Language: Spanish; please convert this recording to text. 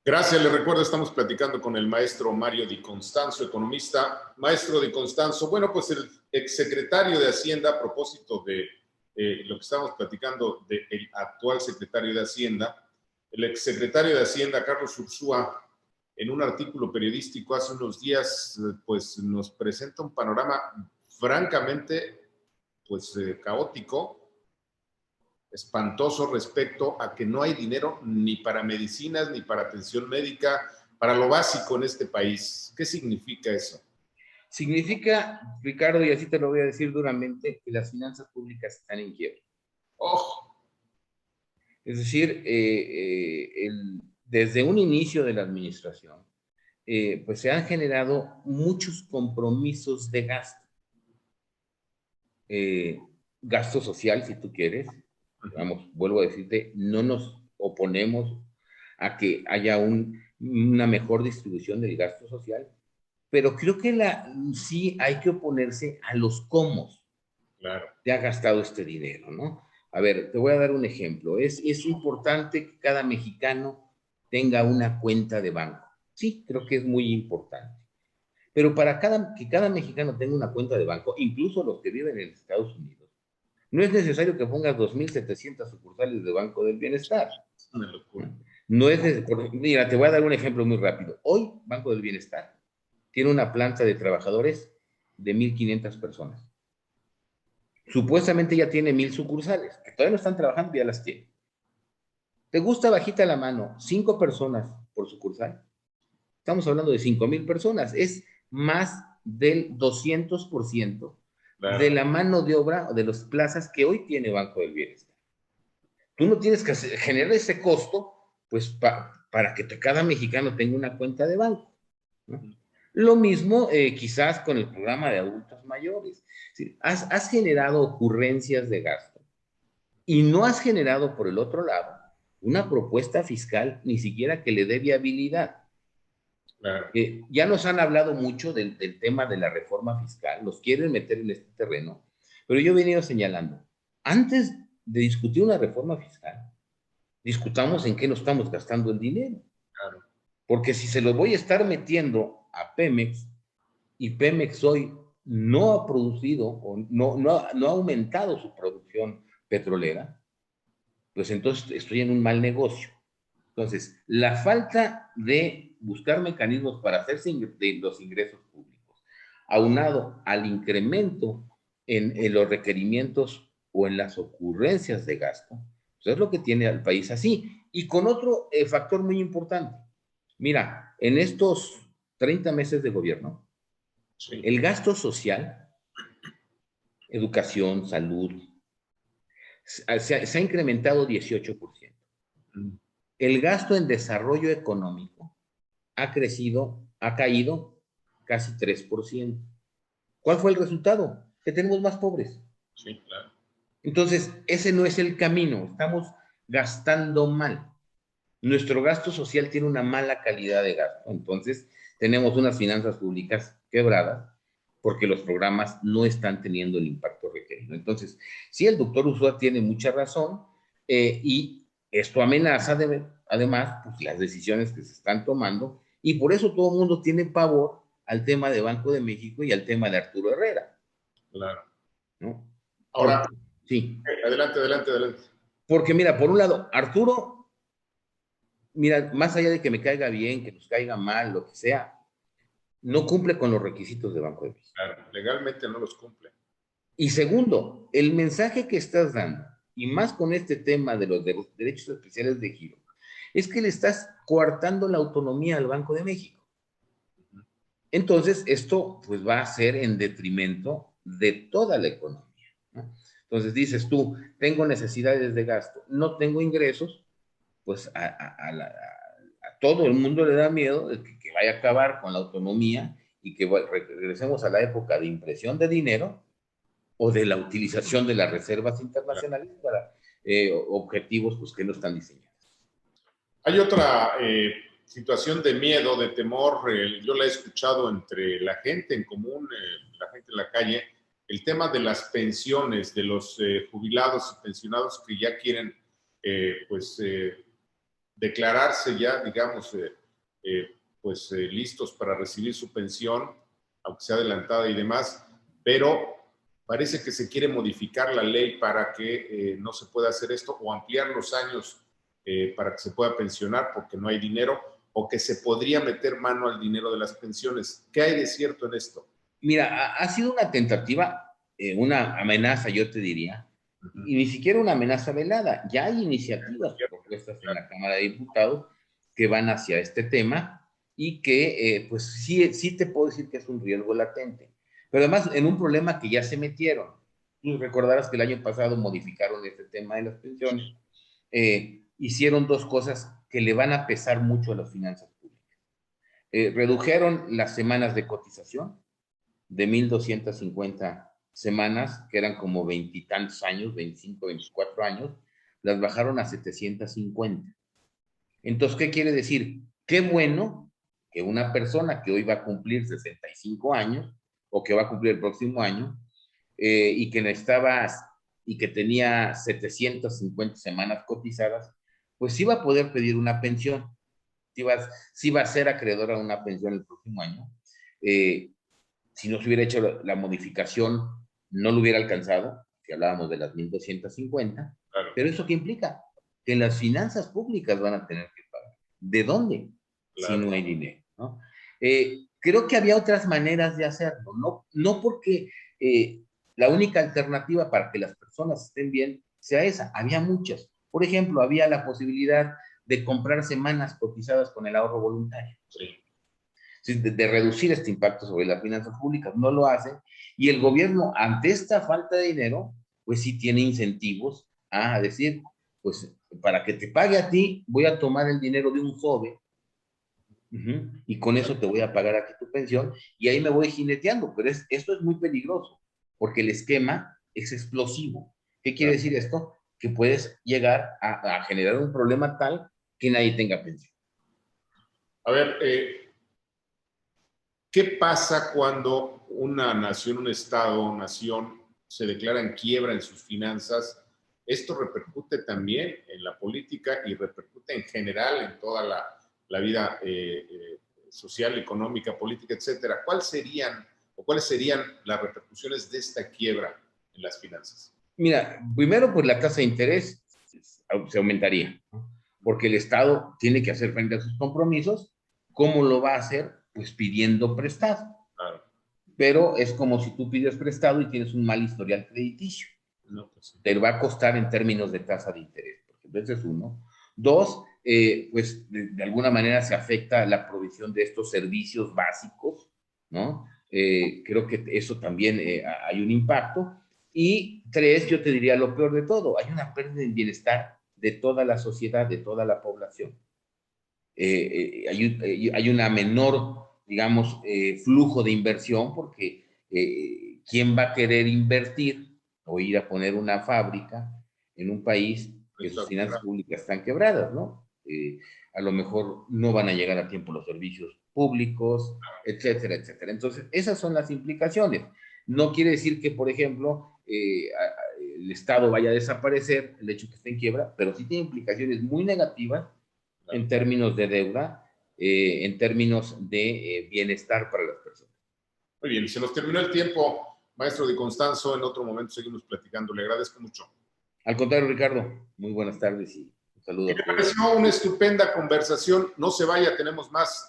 Gracias, le recuerdo, estamos platicando con el maestro Mario Di Constanzo, economista. Maestro Di Constanzo, bueno, pues el exsecretario de Hacienda, a propósito de lo que estamos platicando del actual secretario de Hacienda, el exsecretario de Hacienda, Carlos Ursúa, en un artículo periodístico hace unos días, pues nos presenta un panorama francamente, pues caótico, espantoso respecto a que no hay dinero ni para medicinas, ni para atención médica, para lo básico en este país. ¿Qué significa eso? Significa, Ricardo, y así te lo voy a decir duramente, que las finanzas públicas están en quiebra. ¡Oh! Es decir, desde un inicio de la administración, pues se han generado muchos compromisos de gasto. Gasto social, si tú quieres. Vamos, vuelvo a decirte, no nos oponemos a que haya una mejor distribución del gasto social, pero creo que sí hay que oponerse a los cómo Claro. se ha gastado este dinero, ¿no? A ver, te voy a dar un ejemplo. Es importante que cada mexicano tenga una cuenta de banco. Sí, creo que es muy importante. Pero para que cada mexicano tenga una cuenta de banco, incluso los que viven en Estados Unidos, no es necesario que pongas 2.700 sucursales de Banco del Bienestar. Es una locura. No es necesario. Mira, te voy a dar un ejemplo muy rápido. Hoy, Banco del Bienestar tiene una planta de trabajadores de 1.500 personas. Supuestamente ya tiene 1.000 sucursales, que todavía no están trabajando, ya las tiene. ¿Te gusta bajita la mano? 5 personas por sucursal. Estamos hablando de 5,000 personas. Es más del 200% de la mano de obra o de las plazas que hoy tiene Banco del Bienestar. Tú no tienes que generar ese costo, pues, para que cada mexicano tenga una cuenta de banco, ¿no? Lo mismo quizás con el programa de adultos mayores. ¿Sí? Has generado ocurrencias de gasto y no has generado, por el otro lado, una propuesta fiscal ni siquiera que le dé viabilidad. Claro. Ya nos han hablado mucho del tema de la reforma fiscal, los quieren meter en este terreno, pero yo he venido señalando, antes de discutir una reforma fiscal, discutamos en qué nos estamos gastando el dinero. Claro. Porque si se lo voy a estar metiendo a Pemex, y Pemex hoy no ha producido o no ha aumentado su producción petrolera, pues entonces estoy en un mal negocio. Entonces, la falta de buscar mecanismos para hacerse de los ingresos públicos, aunado al incremento en los requerimientos o en las ocurrencias de gasto, pues es lo que tiene al país así. Y con otro factor muy importante. Mira, en estos 30 meses de gobierno, Sí. el gasto social, educación, salud, se ha incrementado 18%. El gasto en desarrollo económico ha caído casi 3%. ¿Cuál fue el resultado? Que tenemos más pobres. Sí, claro. Entonces, ese no es el camino. Estamos gastando mal. Nuestro gasto social tiene una mala calidad de gasto. Entonces, tenemos unas finanzas públicas quebradas porque los programas no están teniendo el impacto requerido. Entonces, sí, el doctor Ursúa tiene mucha razón y esto amenaza además pues, las decisiones que se están tomando y por eso todo el mundo tiene pavor al tema de Banco de México y al tema de Arturo Herrera. Claro. ¿No? Ahora, sí. Adelante. Porque mira, por un lado, Arturo, mira, más allá de que me caiga bien, que nos caiga mal, lo que sea, no cumple con los requisitos de Banco de México. Claro, legalmente no los cumple. Y segundo, el mensaje que estás dando, y más con este tema de los derechos especiales de giro, es que le estás coartando la autonomía al Banco de México. Entonces, esto pues va a ser en detrimento de toda la economía, ¿no? Entonces dices tú, tengo necesidades de gasto, no tengo ingresos, pues a todo el mundo le da miedo de que vaya a acabar con la autonomía y que regresemos a la época de impresión de dinero o de la utilización de las reservas internacionales para objetivos pues, que no están diseñados. Hay otra situación de miedo, de temor, yo la he escuchado entre la gente en común, la gente en la calle, el tema de las pensiones, de los jubilados y pensionados que ya quieren declararse ya, digamos, listos para recibir su pensión, aunque sea adelantada y demás, pero parece que se quiere modificar la ley para que no se pueda hacer esto o ampliar los años para que se pueda pensionar porque no hay dinero o que se podría meter mano al dinero de las pensiones. ¿Qué hay de cierto en esto? Mira, ha sido una tentativa, una amenaza, yo te diría, y ni siquiera una amenaza velada. Ya hay iniciativas propuestas en la Cámara de Diputados que van hacia este tema y que, pues sí te puedo decir que es un riesgo latente. Pero además, en un problema que ya se metieron. Tú recordarás que el año pasado modificaron este tema de las pensiones. Hicieron dos cosas que le van a pesar mucho a las finanzas públicas. Redujeron las semanas de cotización de 1,250 semanas, que eran como veintitantos años, 25, 24 años, las bajaron a 750. Entonces, ¿qué quiere decir? Qué bueno que una persona que hoy va a cumplir 65 años, o que va a cumplir el próximo año, y que tenía 750 semanas cotizadas, pues sí va a poder pedir una pensión, sí va a ser acreedora a una pensión el próximo año. Si no se hubiera hecho la modificación, no lo hubiera alcanzado, si hablábamos de las 1,250, claro. Pero ¿eso qué implica? Que las finanzas públicas van a tener que pagar. ¿De dónde? Claro. Si no hay dinero, ¿no? Creo que había otras maneras de hacerlo, no porque la única alternativa para que las personas estén bien sea esa, había muchas. Por ejemplo, había la posibilidad de comprar semanas cotizadas con el ahorro voluntario. Sí. De reducir este impacto sobre las finanzas públicas. No lo hacen y el gobierno, ante esta falta de dinero, pues sí tiene incentivos a decir, pues para que te pague a ti, voy a tomar el dinero de un joven y con eso te voy a pagar aquí tu pensión y ahí me voy jineteando, pero esto es muy peligroso porque el esquema es explosivo. ¿Qué quiere decir esto? Que puedes llegar a generar un problema tal que nadie tenga pensión. A ver, ¿qué pasa cuando una nación, un estado, nación, se declara en quiebra en sus finanzas? Esto repercute también en la política y repercute en general en toda la vida social, económica, política, etcétera. ¿Cuáles serían las repercusiones de esta quiebra en las finanzas? Mira, primero, pues la tasa de interés se aumentaría, ¿no? Porque el Estado tiene que hacer frente a sus compromisos. ¿Cómo lo va a hacer? Pues pidiendo prestado. Claro. Pero es como si tú pides prestado y tienes un mal historial crediticio. No, pues sí. Te va a costar en términos de tasa de interés, porque ese es uno. Dos, pues de alguna manera se afecta la provisión de estos servicios básicos, ¿no? Creo que eso también hay un impacto. Y tres, yo te diría lo peor de todo, hay una pérdida de bienestar de toda la sociedad, de toda la población. Hay una menor, digamos, flujo de inversión porque ¿quién va a querer invertir o ir a poner una fábrica en un país que sus finanzas públicas están quebradas, ¿no? A lo mejor no van a llegar a tiempo los servicios públicos, etcétera, etcétera. Entonces, esas son las implicaciones. No quiere decir que, por ejemplo, el Estado vaya a desaparecer, el hecho que esté en quiebra, pero sí tiene implicaciones muy negativas en términos de deuda, en términos de bienestar para las personas. Muy bien, se nos terminó el tiempo, maestro Di Constanzo. En otro momento seguimos platicando. Le agradezco mucho. Al contrario, Ricardo, muy buenas tardes y un saludo. Me pareció una estupenda conversación. No se vaya, tenemos más.